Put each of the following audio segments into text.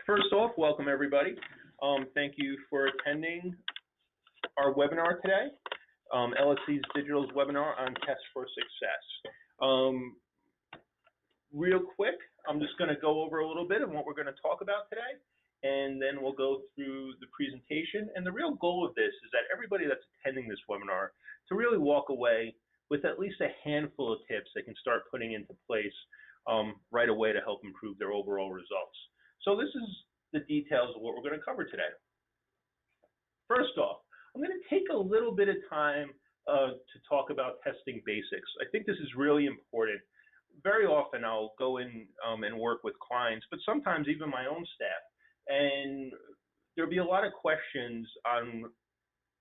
First off, welcome everybody. Thank you for attending our webinar today, LSC Digital's webinar on Tests for Success. Real quick, I'm just going to go over a little bit of what we're going to talk about today, and then we'll go through the presentation. And the real goal of this is that everybody that's attending this webinar to really walk away with at least a handful of tips they can start putting into place right away to help improve their overall results. So this is the details of what we're going to cover today. First off, I'm going to take a little bit of time to talk about testing basics. I think this is really important. Very often I'll go in and work with clients, but sometimes even my own staff, and there'll be a lot of questions on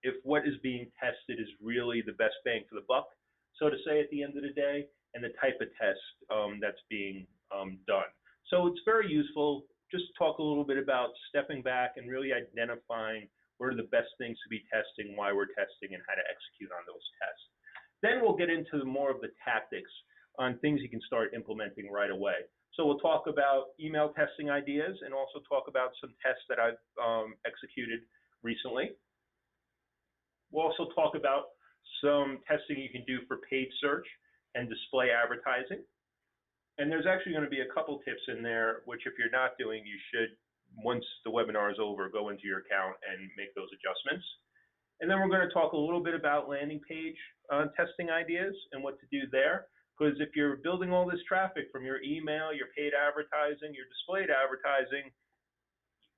if what is being tested is really the best bang for the buck, so to say, at the end of the day, and the type of test that's being done. So it's very useful just to talk a little bit about stepping back and really identifying what are the best things to be testing, why we're testing, and how to execute on those tests. Then we'll get into more of the tactics on things you can start implementing right away. So we'll talk about email testing ideas and also talk about some tests that I've executed recently. We'll also talk about some testing you can do for paid search and display advertising. And there's actually going to be a couple tips in there, which if you're not doing, you should, once the webinar is over, go into your account and make those adjustments. And then we're going to talk a little bit about landing page testing ideas and what to do there. Because if you're building all this traffic from your email, your paid advertising, your displayed advertising,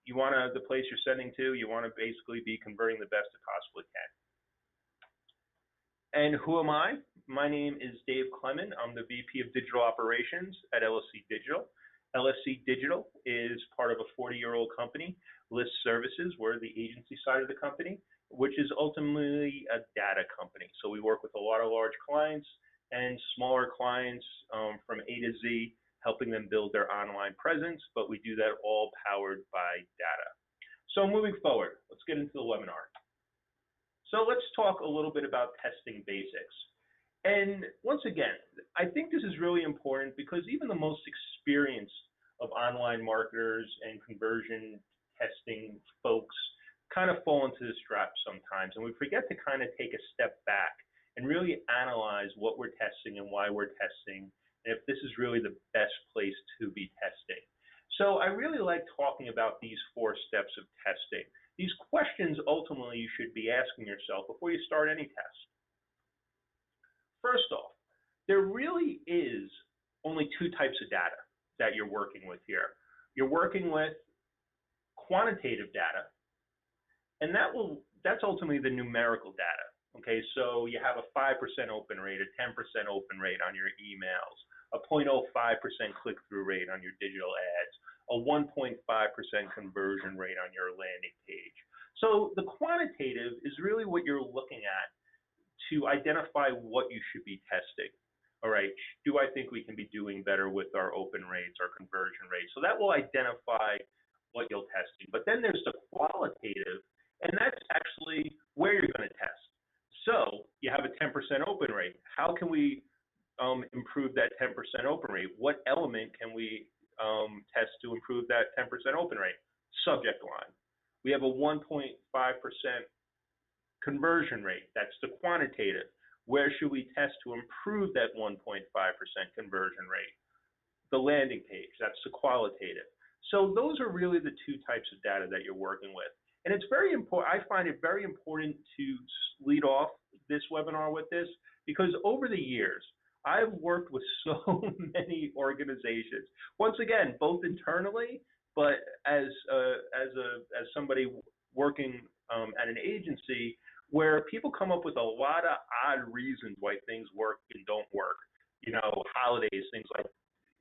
you want to, the place you're sending to, you want to basically be converting the best it possibly can. And who am I? My name is Dave Clement. I'm the VP of Digital Operations at LSC Digital. LSC Digital is part of a 40-year-old company, List Services. We're the agency side of the company, which is ultimately a data company. So we work with a lot of large clients and smaller clients from A to Z, helping them build their online presence, but we do that all powered by data. So moving forward, let's get into the webinar. So let's talk a little bit about testing basics. And once again, I think this is really important because even the most experienced of online marketers and conversion testing folks kind of fall into this trap sometimes, and we forget to kind of take a step back and really analyze what we're testing and why we're testing, and if this is really the best place to be testing. So I really like talking about these 4 steps of testing. These questions ultimately you should be asking yourself before you start any test. First off, there really is only 2 types of data that you're working with here. You're working with quantitative data, and that's ultimately the numerical data. Okay, so you have a 5% open rate, a 10% open rate on your emails, a 0.05% click-through rate on your digital ads, a 1.5% conversion rate on your landing page. So the quantitative is really what you're looking at to identify what you should be testing. All right, do I think we can be doing better with our open rates, our conversion rates? So that will identify what you're testing. But then there's the qualitative, and that's actually where you're going to test. So you have a 10% open rate. How can we improve that 10% open rate? What element can we test to improve that 10% open rate? Subject line. We have a 1.5% conversion rate. That's the quantitative. Where should we test to improve that 1.5% conversion rate? The landing page. That's the qualitative. So those are really the 2 types of data that you're working with. And it's very important, I find it very important to lead off this webinar with this, because over the years, I've worked with so many organizations. Once again, both internally, but as somebody working at an agency, where people come up with a lot of odd reasons why things work and don't work. You know, holidays, things like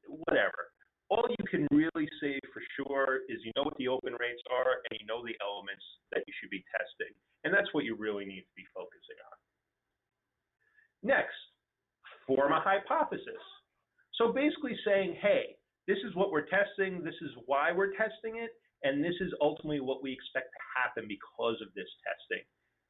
whatever. All you can really say for sure is you know what the open rates are and you know the elements that you should be testing. And that's what you really need to be focusing on. Next, form a hypothesis. So basically saying, hey, this is what we're testing, this is why we're testing it, and this is ultimately what we expect to happen because of this testing.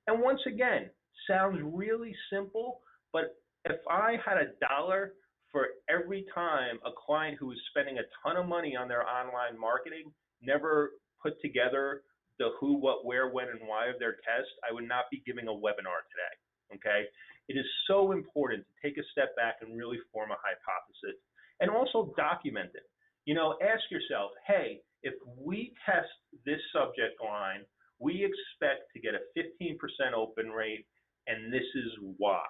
And once again, sounds really simple, but if I had $1 for every time a client who was spending a ton of money on their online marketing never put together the who, what, where, when, and why of their test, I would not be giving a webinar today, okay? It is so important to take a step back and really form a hypothesis and also document it. You know, ask yourself, hey, if we test this subject line, we expect to get a 15% open rate, and this is why.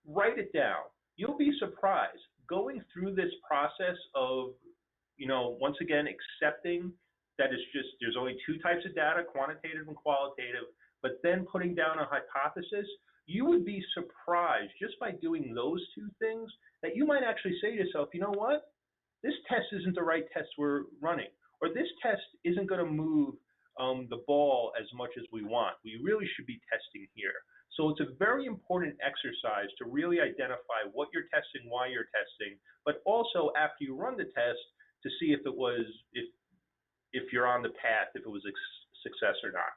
Write it down. You'll be surprised. Going through this process of, you know, once again, accepting that it's just, there's only two types of data, quantitative and qualitative, but then putting down a hypothesis, you would be surprised just by doing those two things that you might actually say to yourself, you know what? This test isn't the right test we're running, or this test isn't going to move the ball as much as we want. We really should be testing here. So it's a very important exercise to really identify what you're testing, why you're testing, but also after you run the test to see if it was, if you're on the path, if it was a success or not.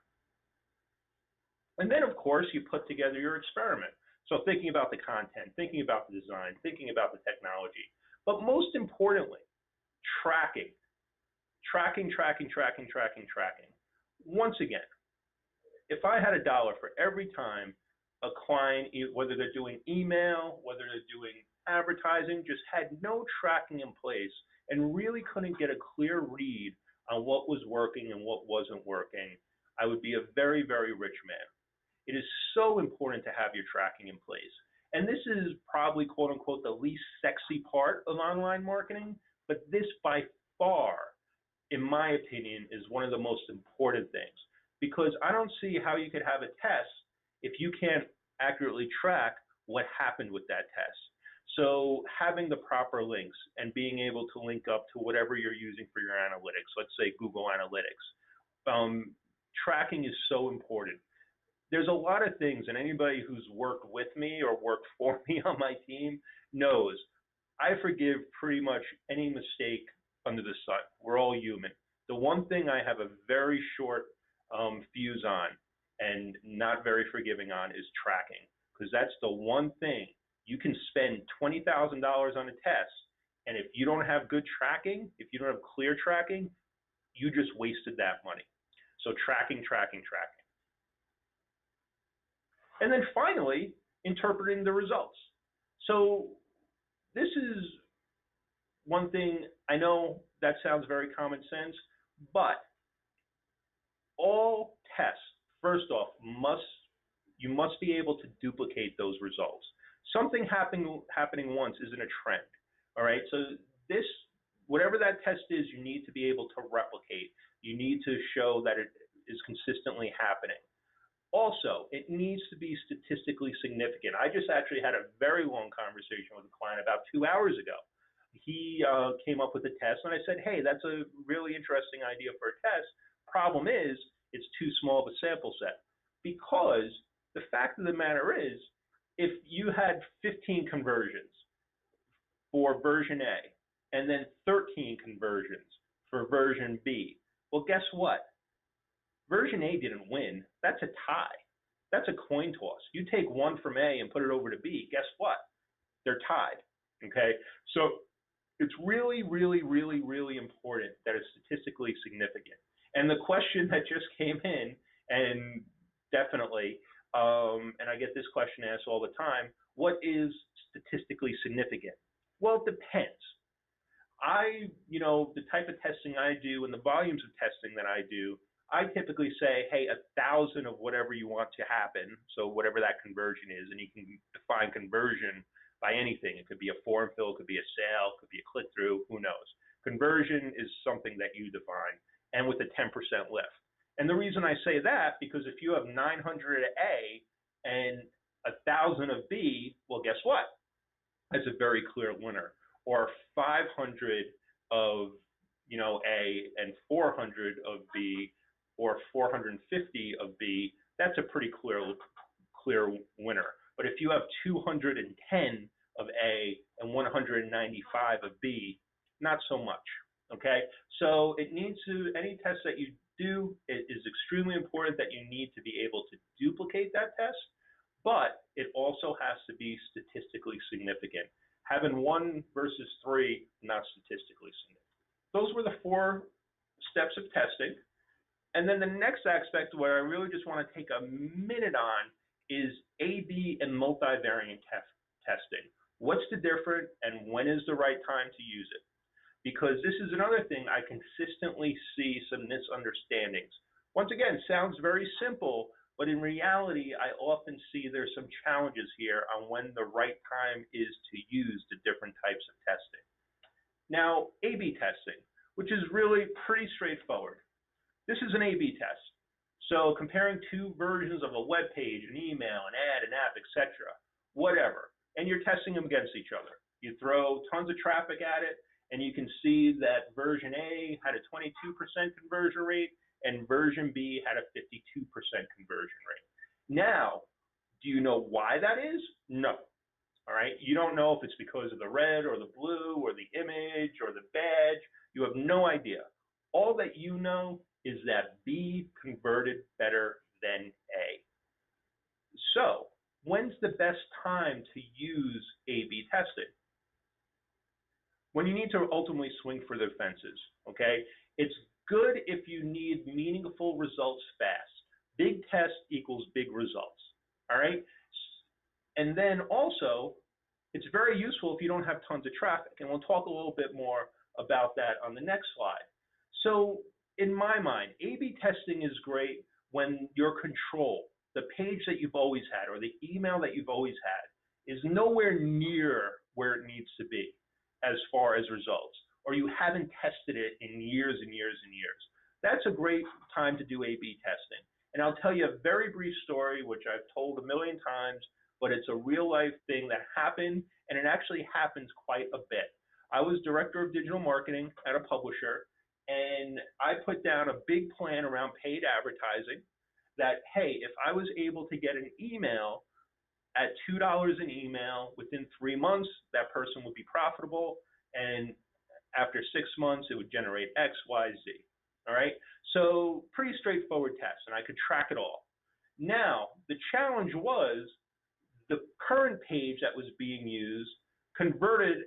And then, of course, you put together your experiment. So thinking about the content, thinking about the design, thinking about the technology, but most importantly, tracking. Tracking. Once again, if I had $1 for every time a client, whether they're doing email, whether they're doing advertising, just had no tracking in place and really couldn't get a clear read on what was working and what wasn't working, I would be a very, very rich man. It is so important to have your tracking in place. And this is probably, quote unquote, the least sexy part of online marketing, but this by far, in my opinion, is one of the most important things. Because I don't see how you could have a test if you can't accurately track what happened with that test. So having the proper links and being able to link up to whatever you're using for your analytics, let's say Google Analytics, tracking is so important. There's a lot of things, and anybody who's worked with me or worked for me on my team knows I forgive pretty much any mistake under the sun. We're all human. The one thing I have a very short fuse on and not very forgiving on is tracking, because that's the one thing. You can spend $20,000 on a test, and if you don't have good tracking, if you don't have clear tracking, you just wasted that money. So tracking. And then finally, interpreting the results. So this is one thing, I know that sounds very common sense, but all tests, first off, you must be able to duplicate those results. Something happening once isn't a trend, all right? So this, whatever that test is, you need to be able to replicate. You need to show that it is consistently happening. Also, it needs to be statistically significant. I just actually had a very long conversation with a client about 2 hours ago. He came up with a test, and I said, hey, that's a really interesting idea for a test. Problem is, it's too small of a sample set. Because the fact of the matter is, if you had 15 conversions for version A, and then 13 conversions for version B, well, guess what? Version A didn't win. That's a tie. That's a coin toss. You take one from A and put it over to B, guess what? They're tied, okay? So it's really, really, really, really important that it's statistically significant. And the question that just came in, and definitely, and I get this question asked all the time, what is statistically significant? Well, it depends. You know, the type of testing I do and the volumes of testing that I do, I typically say, hey, 1,000 of whatever you want to happen, so whatever that conversion is, and you can define conversion by anything. It could be a form fill, it could be a sale, it could be a click-through, who knows. Conversion is something that you define, and with a 10% lift. And the reason I say that, because if you have 900 of A and 1,000 of B, well, guess what? That's a very clear winner. Or 500 of, you know, A and 400 of B, or 450 of B, that's a pretty clear winner. But if you have 210 of A and 195 of B, not so much, okay? So it needs to, any test that you do, it is extremely important that you need to be able to duplicate that test, but it also has to be statistically significant. Having 1 versus 3, not statistically significant. Those were the 4 steps of testing. And then the next aspect where I really just want to take a minute on is A/B and multivariate testing. What's the difference and when is the right time to use it? Because this is another thing I consistently see some misunderstandings. Once again, sounds very simple, but in reality, I often see there's some challenges here on when the right time is to use the different types of testing. Now, A/B testing, which is really pretty straightforward. This is an A/B test. So comparing two versions of a web page, an email, an ad, an app, etc., whatever, and you're testing them against each other. You throw tons of traffic at it, and you can see that version A had a 22% conversion rate, and version B had a 52% conversion rate. Now, do you know why that is? No. All right, you don't know if it's because of the red or the blue or the image or the badge. You have no idea. All that you know is that B converted better than A. So, when's the best time to use A/B testing? When you need to ultimately swing for the fences, okay? It's good if you need meaningful results fast. Big test equals big results, all right? And then also, it's very useful if you don't have tons of traffic, and we'll talk a little bit more about that on the next slide. So in my mind, A/B testing is great when your control, the page that you've always had or the email that you've always had, is nowhere near where it needs to be as far as results, or you haven't tested it in years and years and years. That's a great time to do A/B testing. And I'll tell you a very brief story, which I've told a million times, but it's a real life thing that happened, and it actually happens quite a bit. I was director of digital marketing at a publisher, and I put down a big plan around paid advertising that, hey, if I was able to get an email at $2 an email within 3 months, that person would be profitable, and after 6 months, it would generate X, Y, Z. All right? So pretty straightforward test, and I could track it all. Now, the challenge was the current page that was being used converted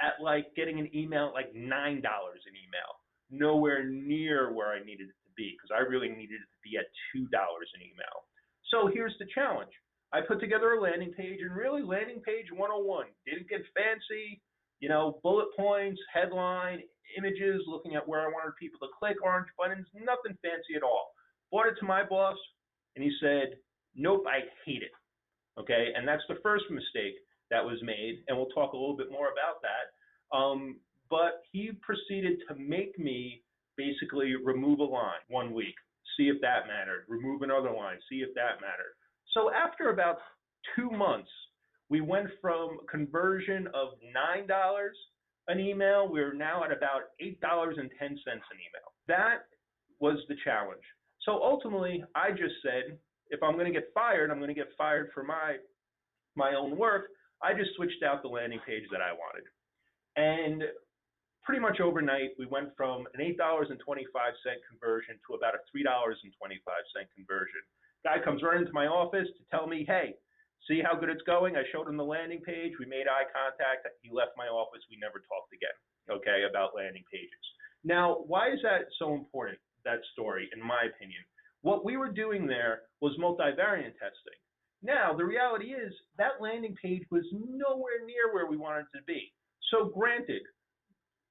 at like getting an email at like $9 an email, nowhere near where I needed it to be, because I really needed it to be at $2 an email. So here's the challenge. I put together a landing page, and really landing page 101. Didn't get fancy, you know, bullet points, headline, images, looking at where I wanted people to click, orange buttons, nothing fancy at all. Brought it to my boss, and he said, nope, I hate it. Okay, and that's the first mistake that was made, and we'll talk a little bit more about that. But he proceeded to make me basically remove a line 1 week, see if that mattered, remove another line, see if that mattered. So after about 2 months, we went from conversion of $9 an email, we're now at about $8.10 an email. That was the challenge. So ultimately, I just said, if I'm going to get fired, I'm going to get fired for my own work. I just switched out the landing page that I wanted. And pretty much overnight, we went from an $8.25 conversion to about a $3.25 conversion. Guy comes right into my office to tell me, hey, see how good it's going? I showed him the landing page. We made eye contact. He left my office. We never talked again, okay, about landing pages. Now, why is that so important, that story, in my opinion? What we were doing there was multivariate testing. Now, the reality is that landing page was nowhere near where we wanted it to be. So granted,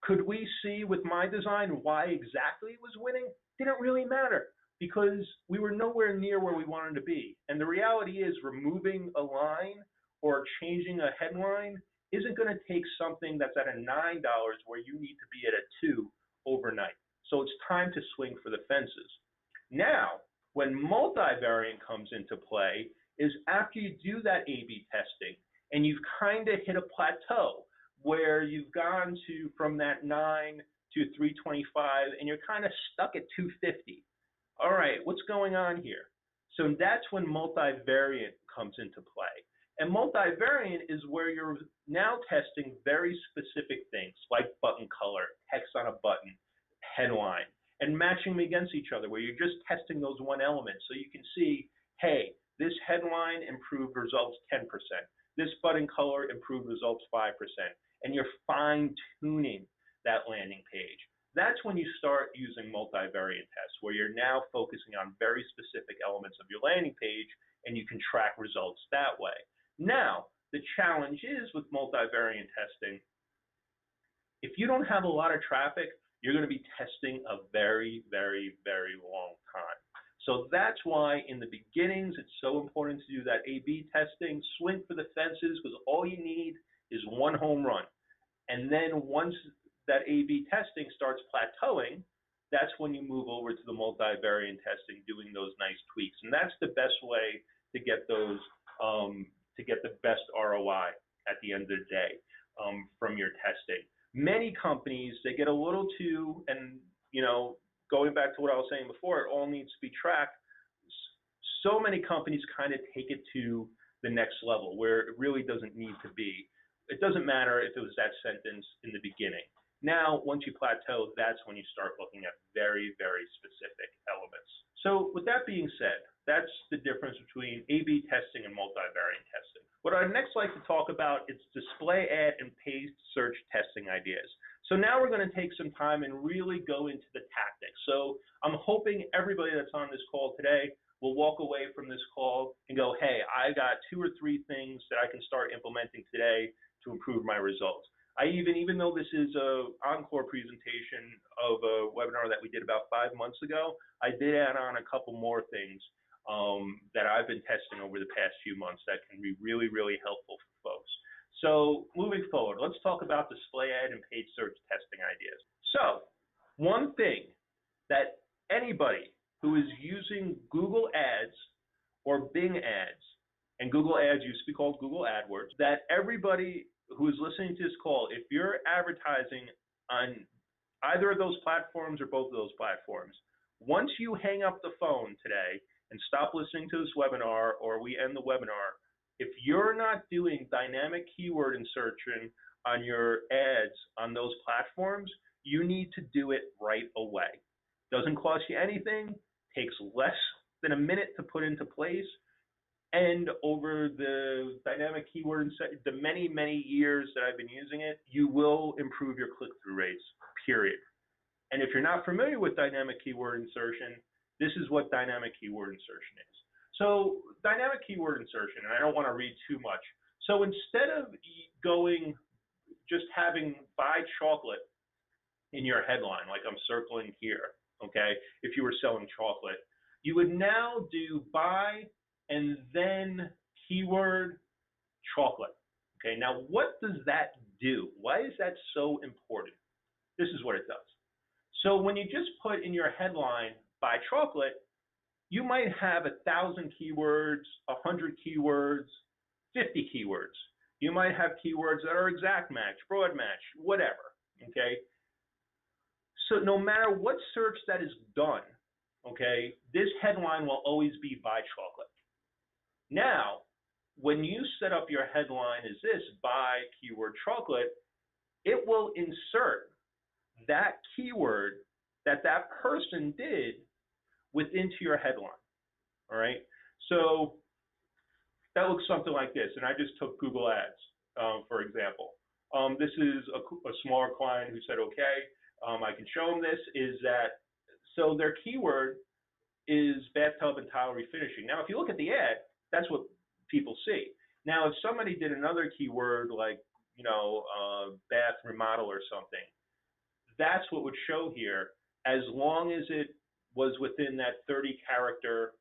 could we see with my design why exactly it was winning? Didn't really matter, because we were nowhere near where we wanted to be. And the reality is removing a line or changing a headline isn't going to take something that's at a $9 where you need to be at a 2 overnight. So it's time to swing for the fences. Now, when multivariate comes into play is after you do that A/B testing and you've kind of hit a plateau where you've gone to from that 9 to 325 and you're kind of stuck at 250. All right, what's going on here? So that's when multivariate comes into play. And multivariate is where you're now testing very specific things like button color, text on a button, headline, and matching them against each other, where you're just testing those one element. So you can see, hey, this headline improved results 10%. This button color improved results 5%. And you're fine-tuning that landing page. That's when you start using multivariate tests, where you're now focusing on very specific elements of your landing page, and you can track results that way. Now, the challenge is with multivariate testing, if you don't have a lot of traffic, you're going to be testing a very, very, very long time. So that's why in the beginnings, it's so important to do that A/B testing, swing for the fences, because all you need is one home run. And then once that A/B testing starts plateauing, that's when you move over to the multivariate testing, doing those nice tweaks. And that's the best way to get those, to get the best ROI at the end of the day from your testing. Many companies, they get a little too, and going back to what I was saying before, it all needs to be tracked. So many companies kind of take it to the next level where it really doesn't need to be. It doesn't matter if it was that sentence in the beginning. Now, once you plateau, that's when you start looking at very, very specific elements. So with that being said, that's the difference between A/B testing and multivariate testing. What I'd next like to talk about is display ad and paid search testing ideas. So now we're going to take some time and really go into the tactics. So I'm hoping everybody that's on this call today will walk away from this call and go, hey, I got 2 or 3 things that I can start implementing today to improve my results. Even though this is an encore presentation of a webinar that we did about 5 months ago, I did add on a couple more things that I've been testing over the past few months that can be really, really helpful for folks. So moving forward, let's talk about display ad and paid search testing ideas. So one thing that anybody who is using Google Ads or Bing Ads, and Google Ads used to be called Google AdWords, that everybody who is listening to this call, if you're advertising on either of those platforms or both of those platforms, once you hang up the phone today and stop listening to this webinar or we end the webinar, if you're not doing dynamic keyword insertion on your ads on those platforms, you need to do it right away. Doesn't cost you anything, takes less than a minute to put into place, and over the dynamic keyword, the many, many years that I've been using it, you will improve your click-through rates, period. And if you're not familiar with dynamic keyword insertion, this is what dynamic keyword insertion is. So dynamic keyword insertion, and I don't want to read too much. So instead of just having buy chocolate in your headline, like I'm circling here, okay, if you were selling chocolate, you would now do buy and then keyword chocolate. Okay, now what does that do? Why is that so important? This is what it does. So when you just put in your headline, buy chocolate, you might have 1,000 keywords, 100 keywords, 50 keywords. You might have keywords that are exact match, broad match, whatever, okay? So no matter what search that is done, okay, this headline will always be buy chocolate. Now, when you set up your headline as this, buy keyword chocolate, it will insert that keyword that person did into your headline, all right? So that looks something like this, and I just took Google Ads, for example. This is a smaller client who said, okay, I can show them this, so their keyword is bathtub and tile refinishing. Now, if you look at the ad, that's what people see. Now, if somebody did another keyword like, bath remodel or something, that's what would show here, as long as it was within that 30-character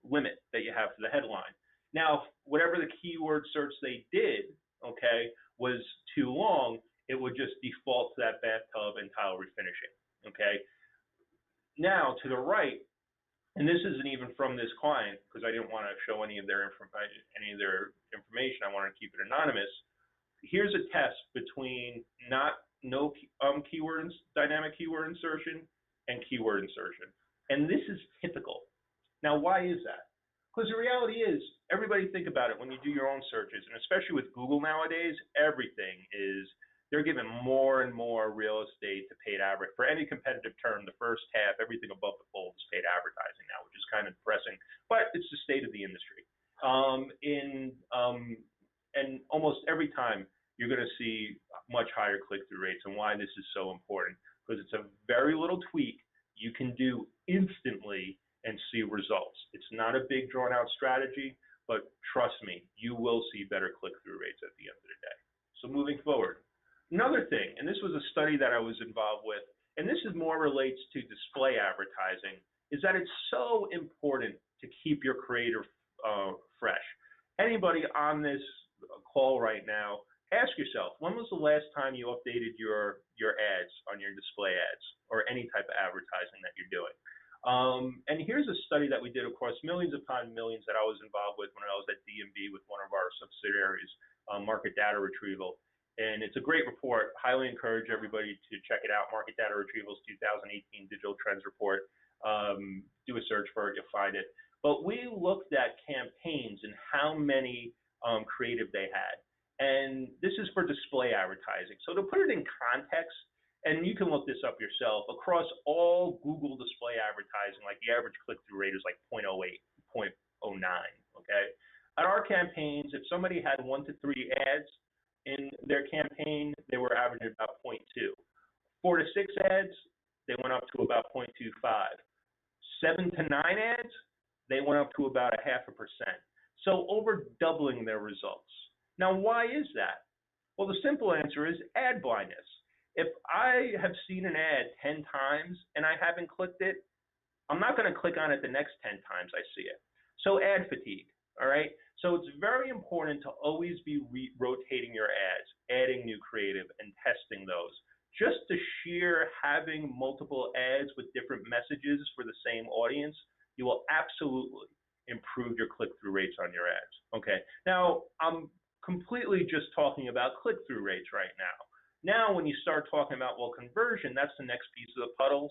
limit that you have for the headline. Now, whatever the keyword search they did, okay, was too long, it would just default to that bathtub and tile refinishing, okay? Now, to the right, and this isn't even from this client because I didn't want to show any of their information. I wanted to keep it anonymous. Here's a test between dynamic keyword insertion and keyword insertion. And this is typical. Now, why is that? Because the reality is, everybody think about it when you do your own searches, and especially with Google nowadays, they're giving more and more real estate to paid advertising. For any competitive term, the first half, everything above the fold is paid advertising now, which is kind of depressing, but it's the state of the industry. And almost every time, you're going to see much higher click-through rates, and why this is so important. because it's a very little tweak you can do instantly and see results. It's not a big drawn out strategy, but trust me, you will see better click-through rates at the end of the day. So moving forward, another thing, and this was a study that I was involved with, and this is more relates to display advertising, is that it's so important to keep your creator fresh. Anybody on this call right now, ask yourself, when was the last time you updated your ads on your display ads or any type of advertising that you're doing? And here's a study that we did across millions upon millions that I was involved with when I was at DMB with one of our subsidiaries, Market Data Retrieval. And it's a great report. Highly encourage everybody to check it out. Market Data Retrieval's 2018 Digital Trends Report. Do a search for it, you'll find it. But we looked at campaigns and how many creative they had. And this is for display advertising. So to put it in context, and you can look this up yourself, across all Google display advertising, like the average click-through rate is like 0.08, 0.09, okay? At our campaigns, if somebody had 1 to 3 ads in their campaign, they were averaging about 0.2. 4 to 6 ads, they went up to about 0.25. 7 to 9 ads, they went up to about 0.5%. So over doubling their results. Now, why is that? Well, the simple answer is ad blindness. If I have seen an ad 10 times and I haven't clicked it, I'm not going to click on it the next 10 times I see it. So ad fatigue, all right? So it's very important to always be rotating your ads, adding new creative and testing those. Just the sheer having multiple ads with different messages for the same audience, you will absolutely improve your click-through rates on your ads, okay? Now, I'm completely just talking about click-through rates right now. Now, when you start talking about, well, conversion, that's the next piece of the puzzle,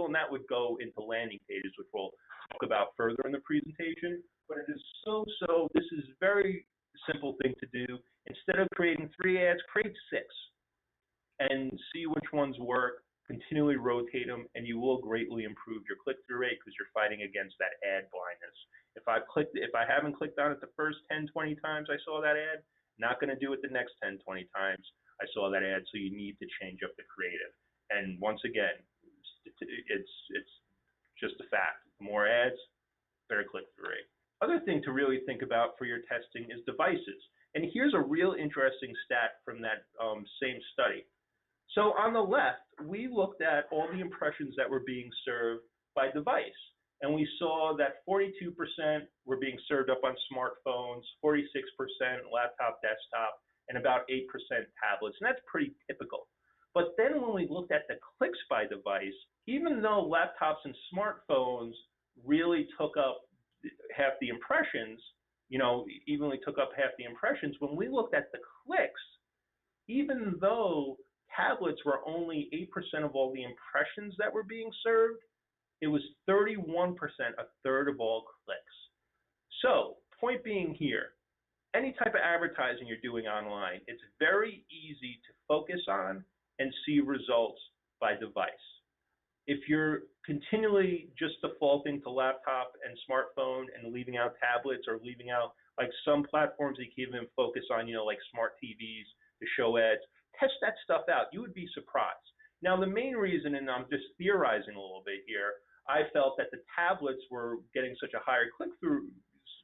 and that would go into landing pages, which we'll talk about further in the presentation. But it is this is a very simple thing to do. Instead of creating 3 ads, create 6 and see which ones work, continually rotate them, and you will greatly improve your click-through rate because you're fighting against that ad blindness. If I haven't clicked on it the first 10, 20 times I saw that ad, not going to do it the next 10, 20 times I saw that ad, so you need to change up the creative. And once again, it's just a fact. The more ads, better click-through rate. Other thing to really think about for your testing is devices. And here's a real interesting stat from that same study. So on the left, we looked at all the impressions that were being served by device. And we saw that 42% were being served up on smartphones, 46% laptop, desktop, and about 8% tablets. And that's pretty typical. But then when we looked at the clicks by device, even though laptops and smartphones really took up half the impressions, evenly took up half the impressions, when we looked at the clicks, even though tablets were only 8% of all the impressions that were being served, it was 31%, a third of all clicks. So, point being here, any type of advertising you're doing online, it's very easy to focus on and see results by device. If you're continually just defaulting to laptop and smartphone and leaving out tablets or leaving out, like some platforms that you can even focus on, like smart TVs to show ads, test that stuff out. You would be surprised. Now, the main reason, and I'm just theorizing a little bit here, I felt that the tablets were getting such a higher click-through,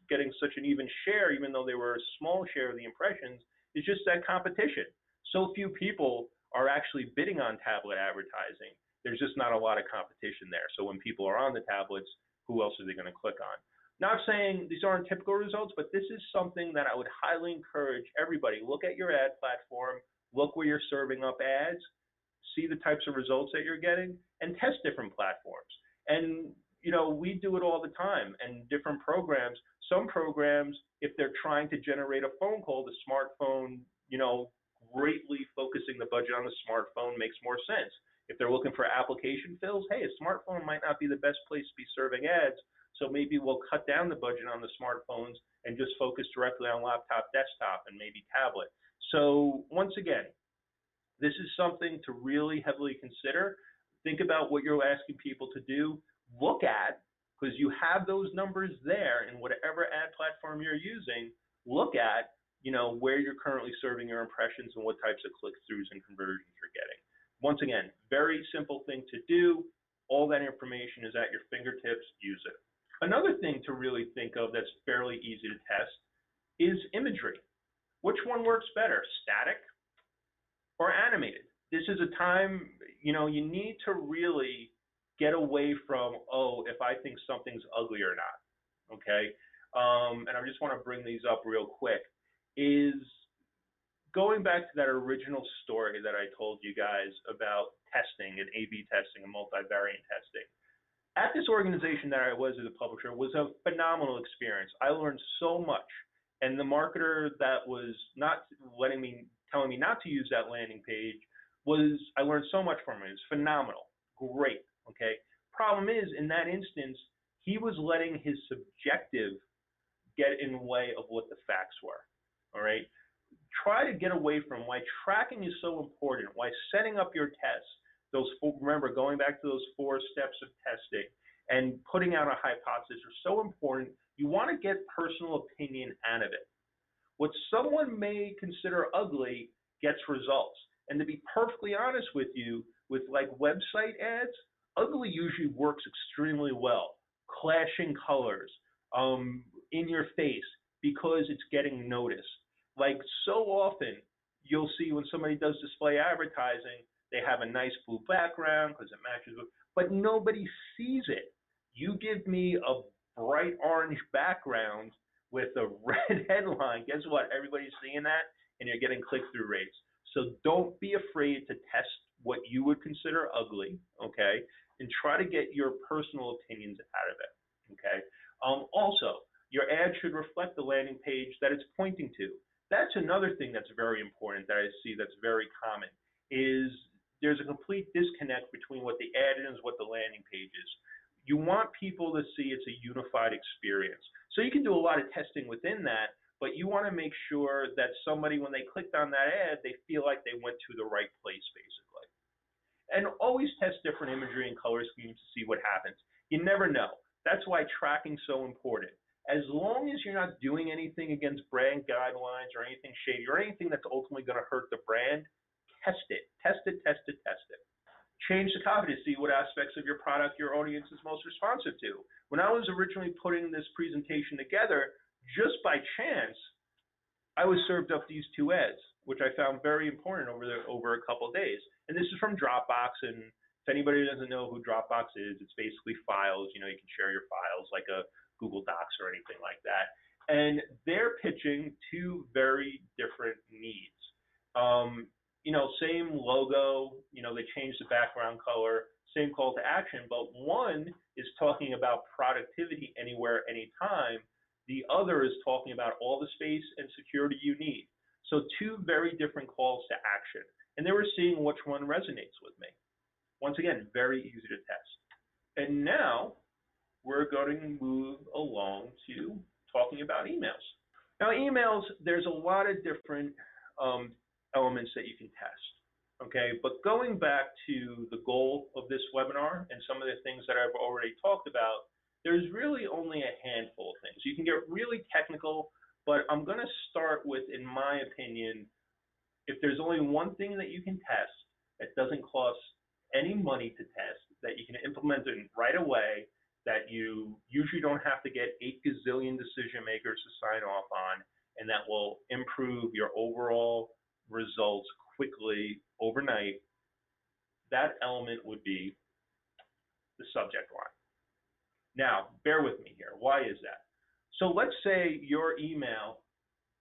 getting such an even share, even though they were a small share of the impressions, is just that competition. So few people are actually bidding on tablet advertising. There's just not a lot of competition there. So when people are on the tablets, who else are they going to click on? Not saying these aren't typical results, but this is something that I would highly encourage everybody. Look at your ad platform, look where you're serving up ads, see the types of results that you're getting, and test different platforms. And we do it all the time, and different programs. Some programs, if they're trying to generate a phone call, the smartphone, greatly focusing the budget on the smartphone makes more sense. If they're looking for application fills, hey, a smartphone might not be the best place to be serving ads, so maybe we'll cut down the budget on the smartphones and just focus directly on laptop, desktop, and maybe tablet. So once again, this is something to really heavily consider. Think about what you're asking people to do. Look at, because you have those numbers there in whatever ad platform you're using, look at, where you're currently serving your impressions and what types of click-throughs and conversions you're getting. Once again, very simple thing to do. All that information is at your fingertips. Use it. Another thing to really think of that's fairly easy to test is imagery. Which one works better, static or animated? This is a time, you need to really get away from, oh, if I think something's ugly or not, okay? And I just want to bring these up real quick, is going back to that original story that I told you guys about testing and A/B testing and multivariate testing. At this organization that I was as a publisher was a phenomenal experience. I learned so much. And the marketer that was not telling me not to use that landing page I learned so much from it. It's phenomenal. Great. Okay. Problem is, in that instance, he was letting his subjective get in the way of what the facts were. All right. Try to get away from why tracking is so important, why setting up your tests, remember, going back to those 4 steps of testing and putting out a hypothesis are so important. You want to get personal opinion out of it. What someone may consider ugly gets results. And to be perfectly honest with you, with like website ads, ugly usually works extremely well. Clashing colors, in your face, because it's getting noticed. Like so often, you'll see when somebody does display advertising, they have a nice blue background because it matches with, but nobody sees it. You give me a bright orange background with a red headline, guess what? Everybody's seeing that, and you're getting click-through rates. So don't be afraid to test what you would consider ugly, okay? And try to get your personal opinions out of it, okay? Also, your ad should reflect the landing page that it's pointing to. That's another thing that's very important that I see that's very common, is there's a complete disconnect between what the ad is and what the landing page is. You want people to see it's a unified experience. So you can do a lot of testing within that, but you want to make sure that somebody, when they clicked on that ad, they feel like they went to the right place, basically. And always test different imagery and color schemes to see what happens. You never know. That's why tracking's so important. As long as you're not doing anything against brand guidelines or anything shady or anything that's ultimately going to hurt the brand, test it. Test it, test it, test it. Change the copy to see what aspects of your product your audience is most responsive to. When I was originally putting this presentation together, just by chance, I was served up these 2 ads, which I found very important over a couple of days. And this is from Dropbox, and if anybody doesn't know who Dropbox is, it's basically files. You can share your files like a Google Docs or anything like that. And they're pitching 2 very different needs. Same logo, they changed the background color, same call to action, but one is talking about productivity anywhere, anytime. The other is talking about all the space and security you need. So 2 very different calls to action. And they were seeing which one resonates with me. Once again, very easy to test. And now we're going to move along to talking about emails. Now, emails, there's a lot of different elements that you can test, okay? But going back to the goal of this webinar and some of the things that I've already talked about, there's really only a handful of things. You can get really technical, but I'm going to start with, in my opinion, if there's only one thing that you can test that doesn't cost any money to test, that you can implement it right away, that you usually don't have to get 8 gazillion decision makers to sign off on, and that will improve your overall results quickly overnight, that element would be the subject line. Now, bear with me here. Why is that? So let's say your email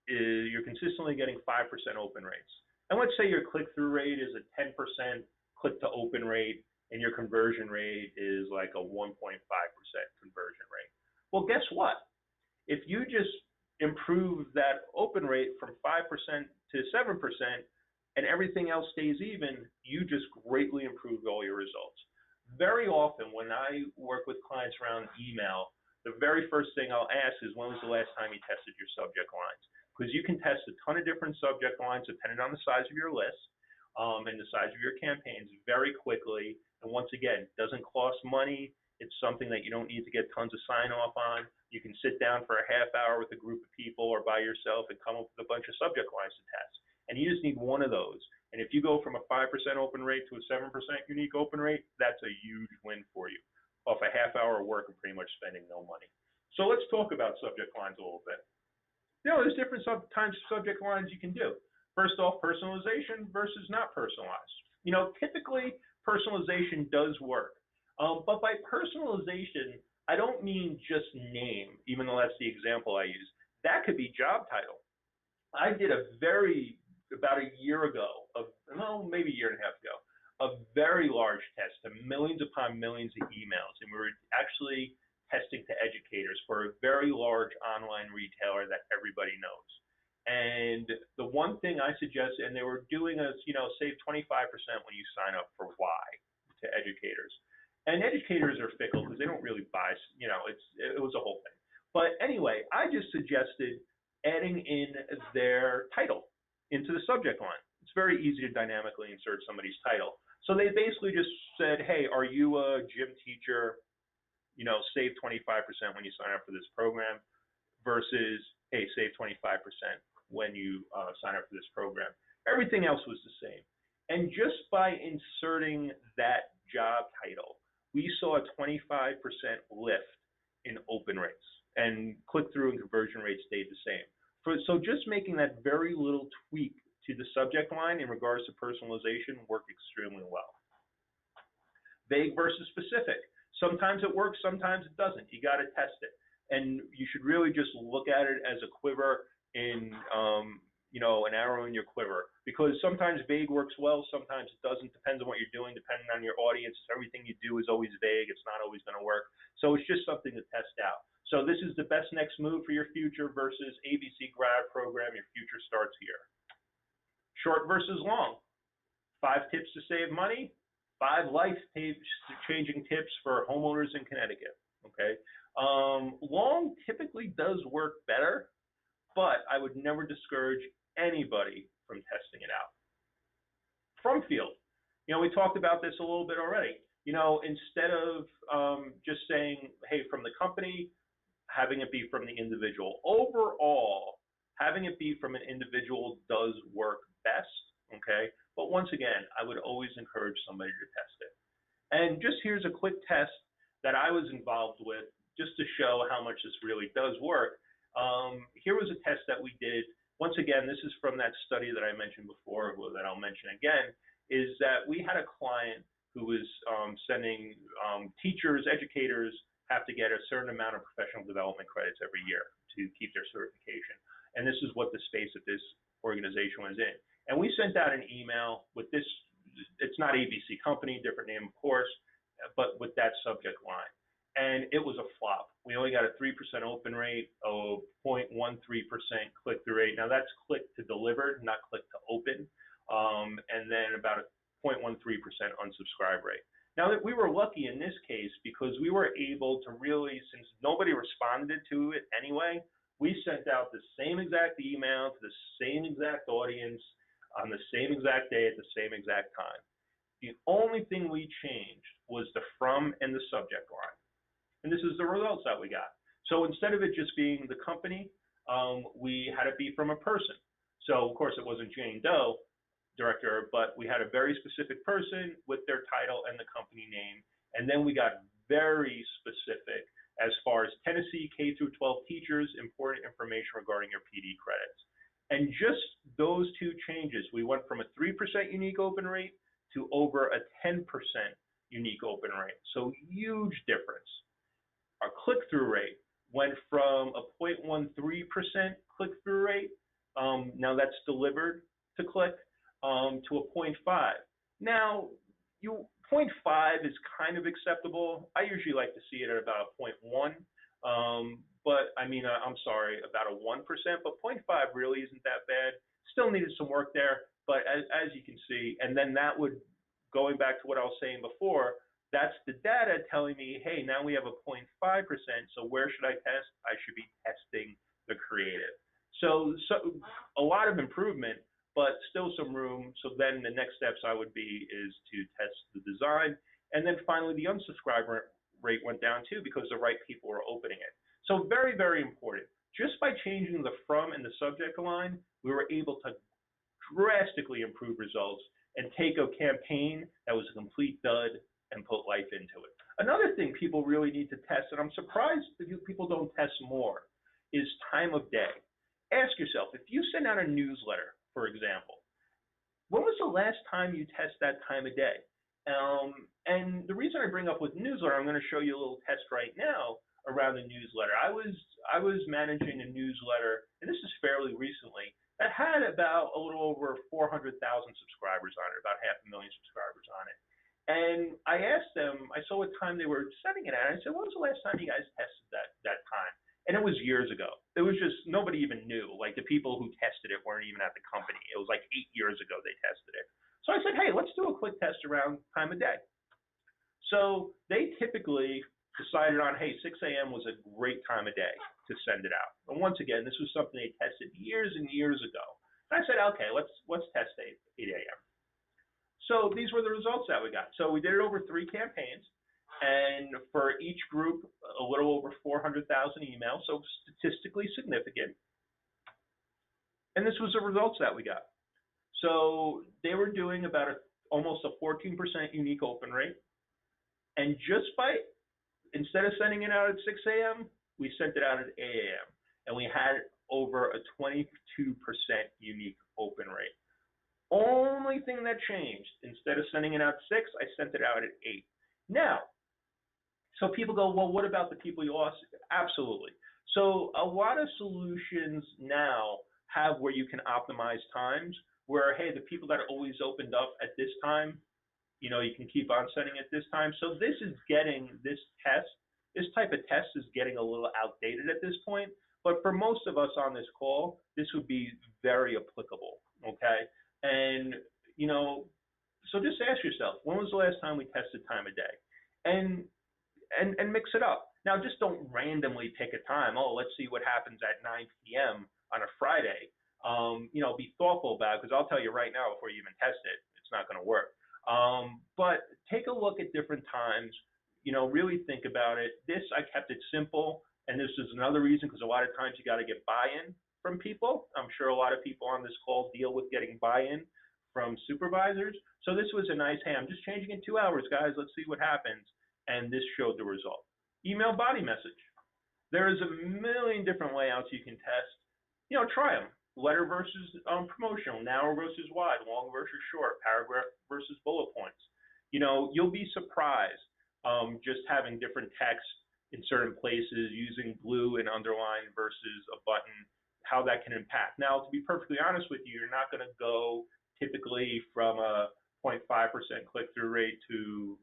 you're consistently getting 5% open rates. And let's say your click-through rate is a 10% click-to-open rate, and your conversion rate is like a 1.5% conversion rate. Well, guess what? If you just improve that open rate from 5% to 7%, and everything else stays even, you just greatly improved all your results. Very often when I work with clients around email, the very first thing I'll ask is, when was the last time you tested your subject lines? Because you can test a ton of different subject lines depending on the size of your list and the size of your campaigns very quickly. And once again, it doesn't cost money. It's something that you don't need to get tons of sign off on. You can sit down for a half hour with a group of people or by yourself and come up with a bunch of subject lines to test. And you just need one of those. And if you go from a 5% open rate to a 7% unique open rate, that's a huge win for you. Off a half hour of work and pretty much spending no money. So let's talk about subject lines a little bit. There's different types of subject lines you can do. First off, personalization versus not personalized. Typically personalization does work. But by personalization, I don't mean just name, even though that's the example I use. That could be job title. I did about a year ago, maybe a year and a half ago, a very large test of millions upon millions of emails. And we were actually testing to educators for a very large online retailer that everybody knows. And the one thing I suggested, and they were doing save 25% when you sign up for why to educators. And educators are fickle because they don't really buy, it was a whole thing. But anyway, I just suggested adding in their title into the subject line. It's very easy to dynamically insert somebody's title. So they basically just said, hey, are you a gym teacher? Save 25% when you sign up for this program versus, hey, save 25% when you sign up for this program. Everything else was the same. And just by inserting that job title, we saw a 25% lift in open rates, and click-through and conversion rates stayed the same. So just making that very little tweak to the subject line in regards to personalization worked extremely well. Vague versus specific. Sometimes it works, sometimes it doesn't. You got to test it. And you should really just look at it as a quiver in, an arrow in your quiver. Because sometimes vague works well, sometimes it doesn't. Depends on what you're doing, depending on your audience. Everything you do is always vague. It's not always going to work. So it's just something to test out. So this is the best next move for your future versus ABC grad program. Your future starts here. Short versus long. 5 tips to save money. 5 life-changing tips for homeowners in Connecticut. Okay. Long typically does work better, but I would never discourage anybody from testing it out. From field. We talked about this a little bit already. Instead of just saying, hey, from the company, having it be from the individual. Overall, having it be from an individual does work best, okay? But once again, I would always encourage somebody to test it. And just here's a quick test that I was involved with just to show how much this really does work. Here was a test that we did. Once again, this is from that study that I mentioned before, that I'll mention again, is that we had a client who was sending teachers, educators, have to get a certain amount of professional development credits every year to keep their certification. And this is what the space that this organization was in. And we sent out an email with this, it's not ABC Company, different name, of course, but with that subject line. And it was a flop. We only got a 3% open rate, a 0.13% click-through rate. Now that's click to delivered, not click to open. And then about a 0.13% unsubscribe rate. Now, we were lucky in this case because we were able to really, since nobody responded to it anyway, we sent out the same exact email to the same exact audience on the same exact day at the same exact time. The only thing we changed was the from and the subject line. And this is the results that we got. So instead of it just being the company, we had it be from a person. So, of course, it wasn't Jane Doe, director, but we had a very specific person with their title and the company name. And then we got very specific as far as Tennessee K-12 teachers, important information regarding your PD credits. And just those 2 changes, we went from a 3% unique open rate to over a 10% unique open rate. So huge difference. Our click-through rate went from a 0.13% click-through rate, now that's delivered to click, to a 0.5. Now, 0.5 is kind of acceptable. I usually like to see it at about a 0.1, but I'm sorry, about a 1%, but 0.5 really isn't that bad. Still needed some work there, but as you can see, and then that would, going back to what I was saying before, that's the data telling me, hey, now we have a 0.5%, so where should I test? I should be testing the creative. So a lot of improvement, but still some room. So then the next steps I would be is to test the design. And then finally, the unsubscribe rate went down too because the right people were opening it. So very, very important. Just by changing the from and the subject line, we were able to drastically improve results and take a campaign that was a complete dud and put life into it. Another thing people really need to test, and I'm surprised that people don't test more, is time of day. Ask yourself, if you send out a newsletter, for example, when was the last time you test that time of day? And the reason I bring up with newsletter, I'm going to show you a little test right now around the newsletter. I was managing a newsletter, and this is fairly recently, that had about a little over 400,000 subscribers on it, about 500,000 subscribers on it. And I asked them, I saw what time they were sending it at, and I said, when was the last time you guys tested that time? And it was years ago. It was just, nobody even knew. Like, the people who tested it weren't even at the company. It was like 8 years ago they tested it. So I said, hey, let's do a quick test around time of day. So they typically decided on, hey, 6 a.m. was a great time of day to send it out. And once again, this was something they tested years and years ago. And I said, okay, let's test 8 a.m. So these were the results that we got. So we did it over 3 campaigns, and for each group, a little over 400,000 emails, so statistically significant. And this was the results that we got. So they were doing about almost a 14% unique open rate. And just by, instead of sending it out at 6 a.m., we sent it out at 8 a.m. And we had over a 22% unique open rate. Only thing that changed, instead of sending it out at 6, I sent it out at 8. Now, so people go, well, what about the people you lost? Absolutely. So a lot of solutions now have where you can optimize times, where, hey, the people that always opened up at this time, you know, you can keep on sending at this time. So this is getting, this type of test is getting a little outdated at this point. But for most of us on this call, this would be very applicable, okay? And, you know, so just ask yourself, when was the last time we tested time of day? And mix it up. Now, just don't randomly pick a time. Oh, let's see what happens at 9 p.m. on a Friday. You know, be thoughtful about it, because I'll tell you right now, before you even test it, it's not going to work. But take a look at different times. You know, really think about it. This, I kept it simple, and this is another reason, because a lot of times you got to get buy-in from people. I'm sure a lot of people on this call deal with getting buy-in from supervisors. So this was a nice, hey, I'm just changing in 2 hours, guys. Let's see what happens. And this showed the result. Email body message. There is a million different layouts you can test. You know, try them. Letter versus promotional, narrow versus wide, long versus short, paragraph versus bullet points. You know, you'll be surprised just having different text in certain places, using blue and underline versus a button, how that can impact. Now, to be perfectly honest with you, you're not going to go typically from a 0.5% click-through rate to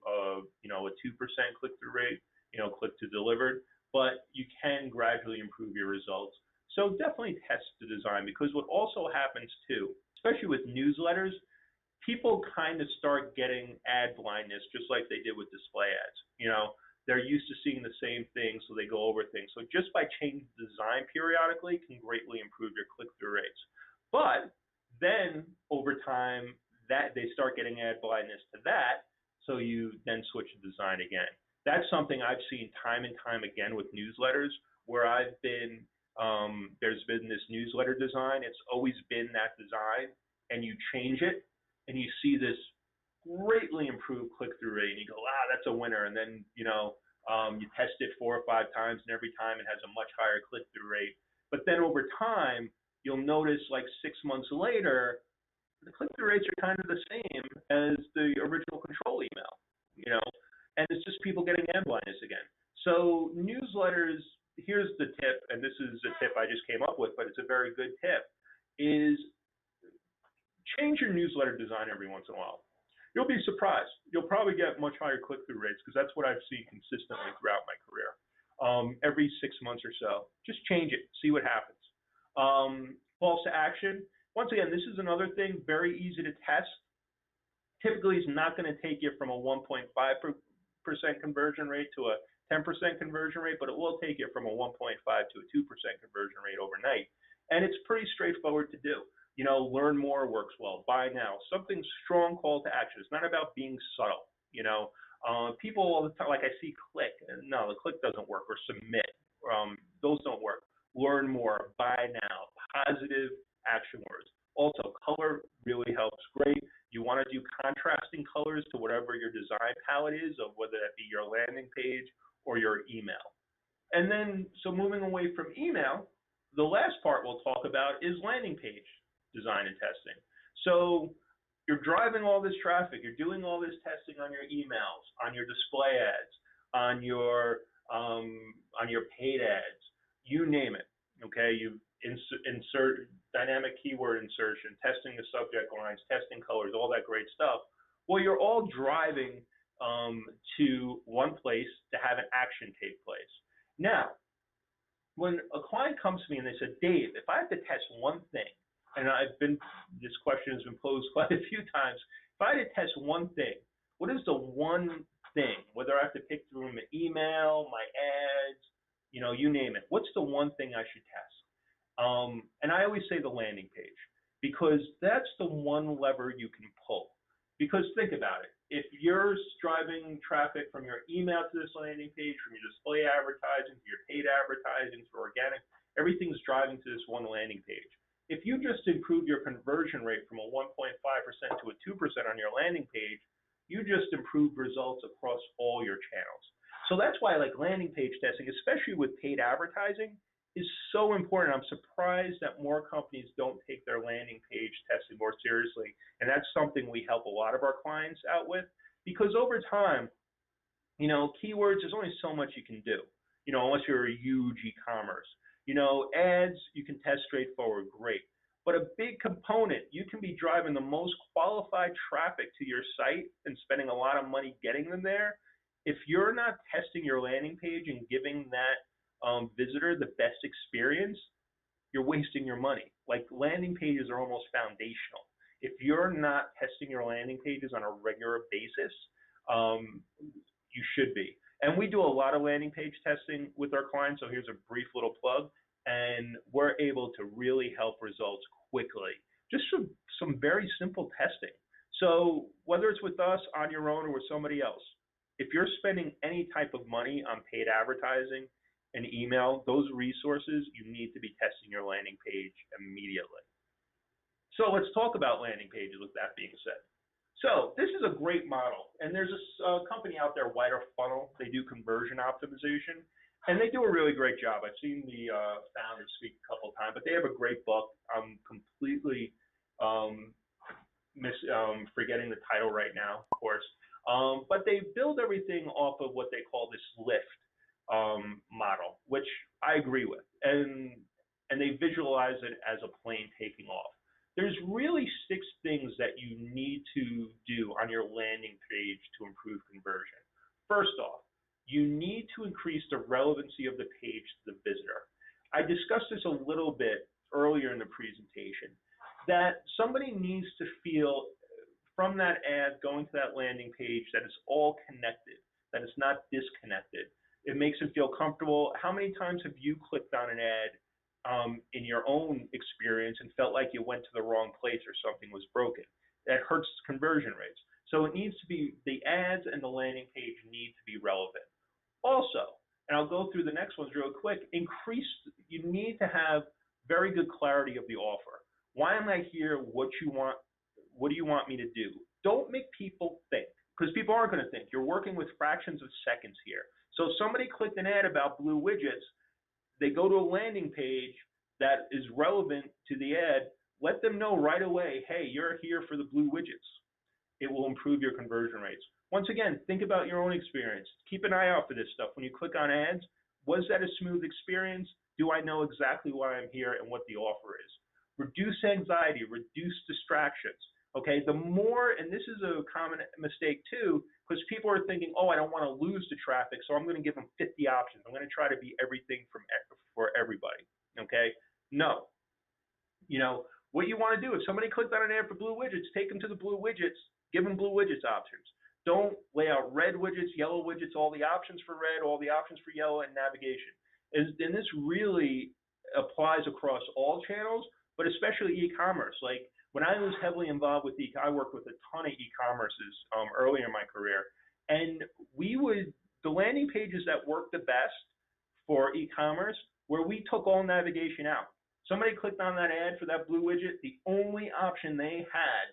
you know, a 2% click-through rate, you know, click to delivered, but you can gradually improve your results. So definitely test the design, because what also happens too, especially with newsletters, people kind of start getting ad blindness, just like they did with display ads. You know, they're used to seeing the same thing, so they go over things. So just by changing the design periodically can greatly improve your click-through rates. But then over time, that they start getting ad blindness to that, so you then switch the design again. That's something I've seen time and time again with newsletters, where I've been, there's been this newsletter design, it's always been that design, and you change it, and you see this greatly improved click-through rate, and you go, wow, that's a winner. And then, you know, you test it 4 or 5 times, and every time it has a much higher click-through rate. But then over time, you'll notice, like 6 months later, the click-through rates are kind of the same as the original control email, you know, and it's just people getting ad blindness again. So newsletters, here's the tip, and this is a tip I just came up with, but it's a very good tip, is change your newsletter design every once in a while. You'll be surprised. You'll probably get much higher click-through rates, because that's what I've seen consistently throughout my career. Every 6 months or so, just change it, see what happens. Calls to action. Once again, this is another thing, very easy to test. Typically, it's not going to take you from a 1.5% conversion rate to a 10% conversion rate, but it will take you from a 1.5 to a 2% conversion rate overnight. And it's pretty straightforward to do. You know, learn more works well, buy now, something strong call to action. It's not about being subtle. You know, people all the time, like I see click, and no, the click doesn't work, or submit. Those don't work. Learn more, buy now, positive action words. Also, color really helps great. You want to do contrasting colors to whatever your design palette is, of whether that be your landing page or your email. And then, so moving away from email, the last part we'll talk about is landing page design and testing. So you're driving all this traffic, you're doing all this testing on your emails, on your display ads, on your paid ads, you name it. Okay, you insert dynamic keyword insertion, testing the subject lines, testing colors, all that great stuff. Well, you're all driving to one place to have an action take place. Now, when a client comes to me and they said, Dave, if I have to test one thing, and this question has been posed quite a few times, if I had to test one thing, what is the one thing, whether I have to pick through my email, my ads, you name it, what's the one thing I should test? And I always say the landing page, because that's the one lever you can pull. Because think about it, if you're driving traffic from your email to this landing page, from your display advertising to your paid advertising to organic, everything's driving to this one landing page. If you just improve your conversion rate from a 1.5% to a 2% on your landing page, you just improved results across all your channels. So that's why I like landing page testing, especially with paid advertising, is so important. I'm surprised that more companies don't take their landing page testing more seriously. And that's something we help a lot of our clients out with, because over time, keywords, there's only so much you can do, unless you're a huge e-commerce. Ads, you can test straightforward, great. But a big component, you can be driving the most qualified traffic to your site and spending a lot of money getting them there. If you're not testing your landing page and giving that visitor the best experience, you're wasting your money. Like, landing pages are almost foundational. If you're not testing your landing pages on a regular basis, you should be. And we do a lot of landing page testing with our clients, so here's a brief little plug. And we're able to really help results quickly, just some very simple testing. So whether it's with us, on your own, or with somebody else, if you're spending any type of money on paid advertising and email, those resources, you need to be testing your landing page immediately. So let's talk about landing pages with that being said. So this is a great model, and there's a company out there, Wider Funnel. They do conversion optimization, and they do a really great job. I've seen the founder speak a couple of times, but they have a great book. I'm completely forgetting the title right now, of course. But they build everything off of what they call this lift model, which I agree with, and they visualize it as a plane taking off. There's really 6 things that you need to do on your landing page to improve conversion. First off, you need to increase the relevancy of the page to the visitor. I discussed this a little bit earlier in the presentation, that somebody needs to feel from that ad going to that landing page that it's all connected, that it's not disconnected. It makes them feel comfortable. How many times have you clicked on an ad in your own experience and felt like you went to the wrong place or something was broken? That hurts conversion rates. So it needs to be, the ads and the landing page need to be relevant. Also, and I'll go through the next ones real quick, you need to have very good clarity of the offer. Why am I here? What do you want me to do? Don't make people think, because people aren't going to think. You're working with fractions of seconds here. So if somebody clicked an ad about blue widgets, they go to a landing page that is relevant to the ad, let them know right away, hey, you're here for the blue widgets. It will improve your conversion rates. Once again, think about your own experience. Keep an eye out for this stuff. When you click on ads, was that a smooth experience? Do I know exactly why I'm here and what the offer is? Reduce anxiety, reduce distractions. Okay, the more, and this is a common mistake too, because people are thinking, oh, I don't want to lose the traffic, so I'm going to give them 50 options. I'm going to try to be everything for everybody. Okay, no. What you want to do, if somebody clicked on an ad for blue widgets, take them to the blue widgets, give them blue widgets options. Don't lay out red widgets, yellow widgets, all the options for red, all the options for yellow, and navigation. And this really applies across all channels, but especially e-commerce. Like, when I was heavily involved with I worked with a ton of e-commerces earlier in my career, and the landing pages that worked the best for e-commerce where we took all navigation out. Somebody clicked on that ad for that blue widget. The only option they had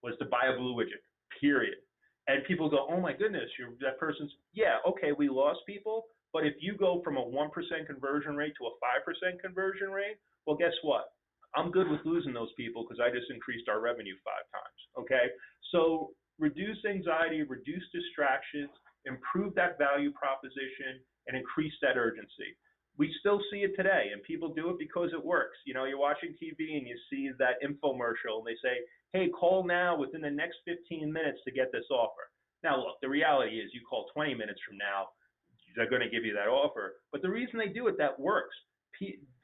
was to buy a blue widget, period. And people go, oh my goodness, that person's, yeah, okay, we lost people, but if you go from a 1% conversion rate to a 5% conversion rate, well, guess what? I'm good with losing those people because I just increased our revenue 5 times, okay? So reduce anxiety, reduce distractions, improve that value proposition, and increase that urgency. We still see it today, and people do it because it works. You know, you're watching TV and you see that infomercial, and they say, hey, call now within the next 15 minutes to get this offer. Now, look, the reality is you call 20 minutes from now, they're going to give you that offer. But the reason they do it, that works.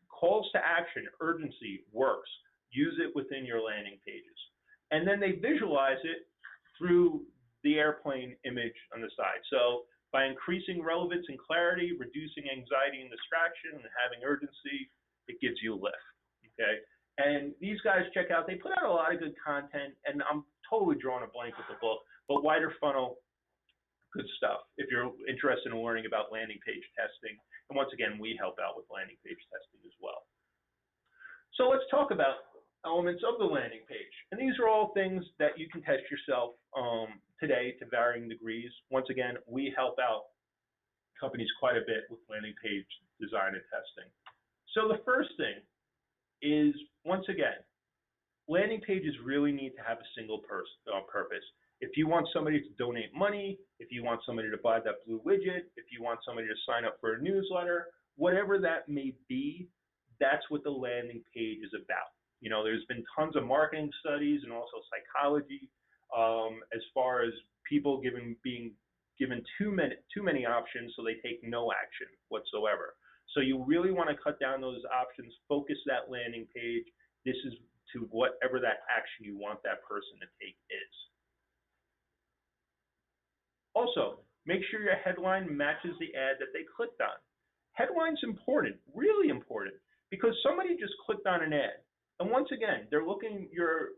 Calls to action, urgency works. Use it within your landing pages. And then they visualize it through the airplane image on the side. So by increasing relevance and clarity, reducing anxiety and distraction, and having urgency, it gives you a lift, okay? And these guys check out, they put out a lot of good content, and I'm totally drawing a blank with the book, but Wider Funnel, good stuff if you're interested in learning about landing page testing. And once again, we help out with landing page testing as well. So let's talk about elements of the landing page. And these are all things that you can test yourself today to varying degrees. Once again, we help out companies quite a bit with landing page design and testing. So the first thing is, once again, landing pages really need to have a single purpose. If you want somebody to donate money, if you want somebody to buy that blue widget, if you want somebody to sign up for a newsletter, whatever that may be, that's what the landing page is about. You know, there's been tons of marketing studies and also psychology as far as people being given too many options, so they take no action whatsoever. So you really want to cut down those options, focus that landing page. This is to whatever that action you want that person to take is. Also, make sure your headline matches the ad that they clicked on. Headline's important, really important, because somebody just clicked on an ad. And once again, you're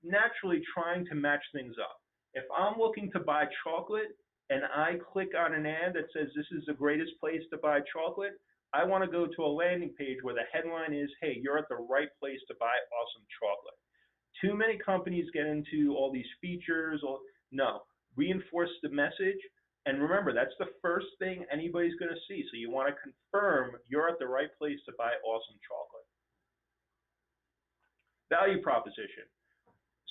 naturally trying to match things up. If I'm looking to buy chocolate and I click on an ad that says this is the greatest place to buy chocolate, I want to go to a landing page where the headline is, hey, you're at the right place to buy awesome chocolate. Too many companies get into all these features. No, reinforce the message. And remember, that's the first thing anybody's going to see. So you want to confirm you're at the right place to buy awesome chocolate. Value proposition.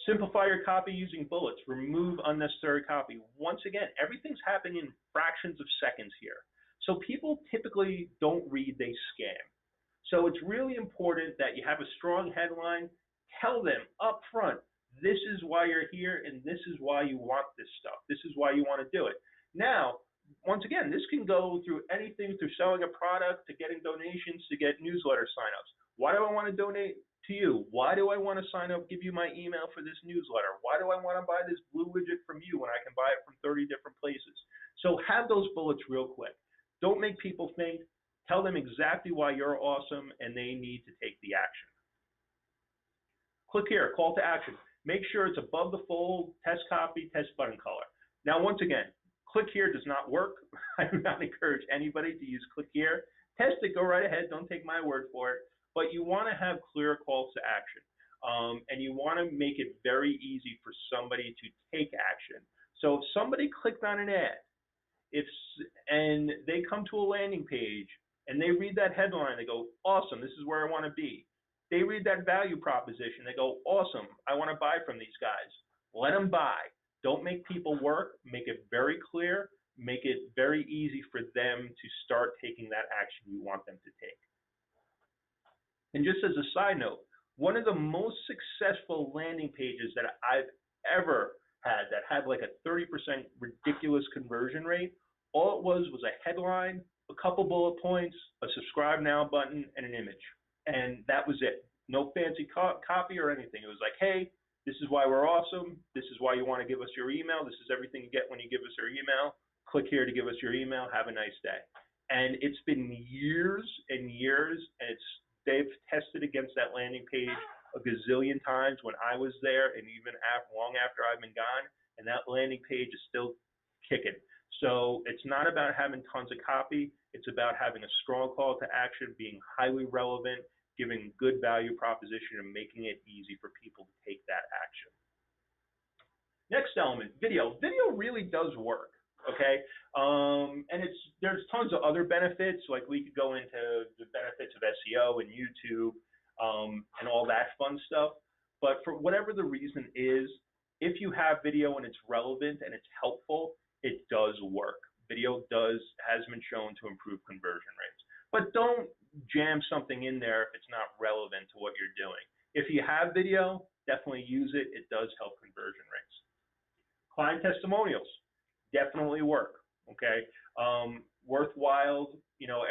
Simplify your copy using bullets. Remove unnecessary copy. Once again, everything's happening in fractions of seconds here. So people typically don't read, they scan. So it's really important that you have a strong headline. Tell them up front, this is why you're here and this is why you want this stuff. This is why you want to do it. Now, once again, this can go through anything, through selling a product, to getting donations, to get newsletter signups. Why do I want to donate to you? Why do I want to sign up, give you my email for this newsletter? Why do I want to buy this blue widget from you when I can buy it from 30 different places? So have those bullets real quick. Don't make people think. Tell them exactly why you're awesome and they need to take the action. Click here, call to action. Make sure it's above the fold, test copy, test button color. Now, once again, click here does not work. I do not encourage anybody to use click here. Test it, go right ahead, don't take my word for it. But you want to have clear calls to action. And you want to make it very easy for somebody to take action. So if somebody clicked on an ad, and they come to a landing page and they read that headline, they go, awesome, this is where I want to be. They read that value proposition, they go, awesome, I want to buy from these guys. Let them buy. Don't make people work. Make it very clear. Make it very easy for them to start taking that action you want them to take. And just as a side note, one of the most successful landing pages that I've ever had that had like a 30% ridiculous conversion rate, all it was a headline, a couple bullet points, a subscribe now button, and an image. And that was it. No fancy copy or anything. It was like, hey, this is why we're awesome. This is why you want to give us your email. This is everything you get when you give us your email. Click here to give us your email. Have a nice day. And it's been years and years, and they've tested against that landing page a gazillion times when I was there, and even long after I've been gone, and that landing page is still kicking. So it's not about having tons of copy. It's about having a strong call to action, being highly relevant, giving good value proposition and making it easy for people to take that action. Next element, video. Video really does work, okay? And there's tons of other benefits, like we could go into the benefits of SEO and YouTube and all that fun stuff. But for whatever the reason is, if you have video and it's relevant and it's helpful, it does work. Video has been shown to improve conversion rates. But don't jam something in there if it's not relevant to what you're doing. If you have video, definitely use it. It does help conversion rates. Client testimonials definitely work, okay? Worthwhile, you know,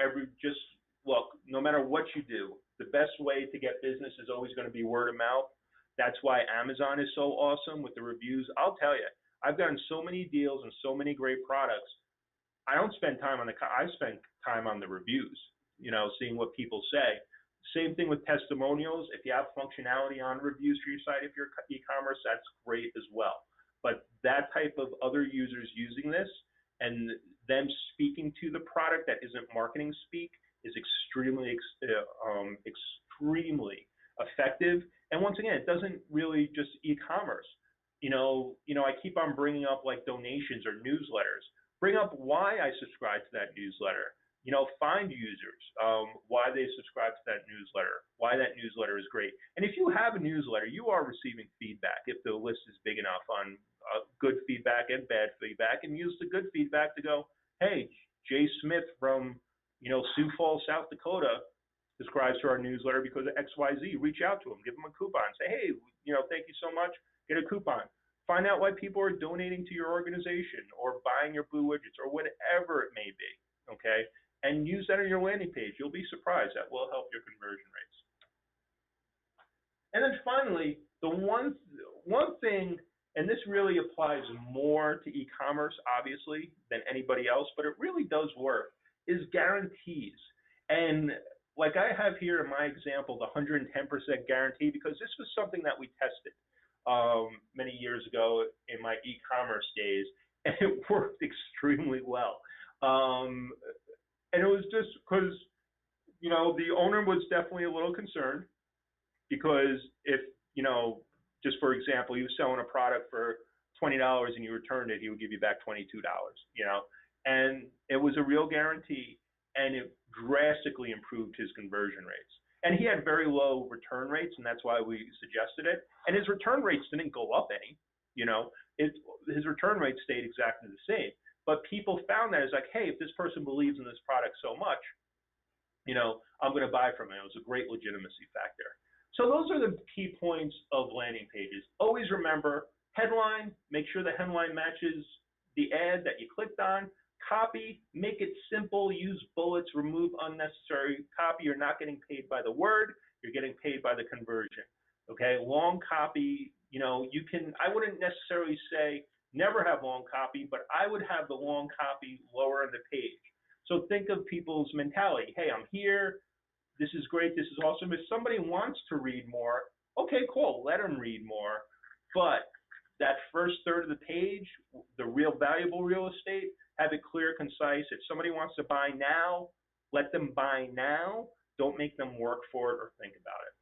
look, no matter what you do, the best way to get business is always going to be word of mouth. That's why Amazon is so awesome with the reviews. I'll tell you, I've gotten so many deals and so many great products. I don't spend time on I spend time on the reviews, you know, seeing what people say. Same thing with testimonials. If you have functionality on reviews for your site, if you're e-commerce, that's great as well. But that type of other users using this and them speaking to the product that isn't marketing speak is extremely effective. And once again, it doesn't really just e-commerce. You know, I keep on bringing up like donations or newsletters. Bring up why I subscribe to that newsletter. You know, find users, why they subscribe to that newsletter, why that newsletter is great. And if you have a newsletter, you are receiving feedback if the list is big enough on good feedback and bad feedback, and use the good feedback to go, hey, Jay Smith from, you know, Sioux Falls, South Dakota subscribes to our newsletter because of XYZ. Reach out to him, give him a coupon, say, hey, you know, thank you so much, get a coupon. Find out why people are donating to your organization or buying your Blue Widgets or whatever it may be, okay? And use that on your landing page. You'll be surprised. That will help your conversion rates. And then finally, the one thing, and this really applies more to e-commerce, obviously, than anybody else, but it really does work, is guarantees. And like I have here in my example, the 110% guarantee, because this was something that we tested many years ago in my e-commerce days, and it worked extremely well. And it was just because, you know, the owner was definitely a little concerned because if, you know, just for example, he was selling a product for $20 and you returned it, he would give you back $22, you know, and it was a real guarantee and it drastically improved his conversion rates. And he had very low return rates, and that's why we suggested it. And his return rates didn't go up any, you know, his return rates stayed exactly the same. But people found that it's like, hey, if this person believes in this product so much, you know, I'm going to buy from it. It was a great legitimacy factor. So those are the key points of landing pages. Always remember, headline, make sure the headline matches the ad that you clicked on. Copy, make it simple, use bullets, remove unnecessary copy. You're not getting paid by the word, you're getting paid by the conversion. Okay, long copy, you know, I wouldn't necessarily say never have long copy, but I would have the long copy lower on the page. So think of people's mentality. Hey, I'm here. This is great. This is awesome. If somebody wants to read more, okay, cool. Let them read more. But that first third of the page, the real valuable real estate, have it clear, concise. If somebody wants to buy now, let them buy now. Don't make them work for it or think about it.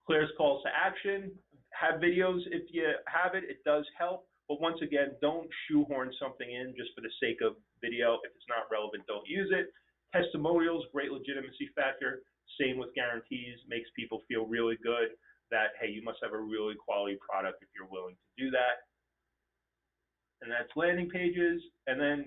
Clear calls to action. Have videos if you have it. It does help. But once again, don't shoehorn something in just for the sake of video. If it's not relevant, don't use it. Testimonials, great legitimacy factor. Same with guarantees. Makes people feel really good that, hey, you must have a really quality product if you're willing to do that. And that's landing pages. And then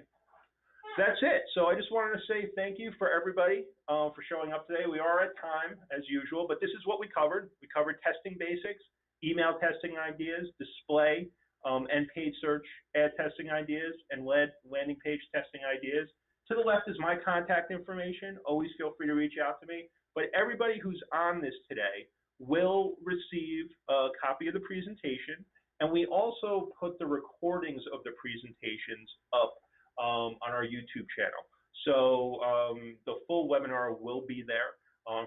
that's it. So I just wanted to say thank you for everybody for showing up today. We are at time, as usual, but this is what we covered. We covered testing basics, email testing ideas, display, and paid search ad testing ideas, and landing page testing ideas. To the left is my contact information. Always feel free to reach out to me. But everybody who's on this today will receive a copy of the presentation, and we also put the recordings of the presentations up on our YouTube channel. So the full webinar will be there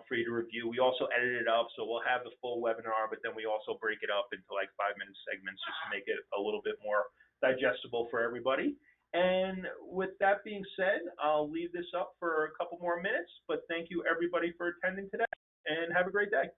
for you to review. We also edit it up, so we'll have the full webinar, but then we also break it up into like 5-minute segments just to make it a little bit more digestible for everybody. And with that being said, I'll leave this up for a couple more minutes, but thank you everybody for attending today, and have a great day.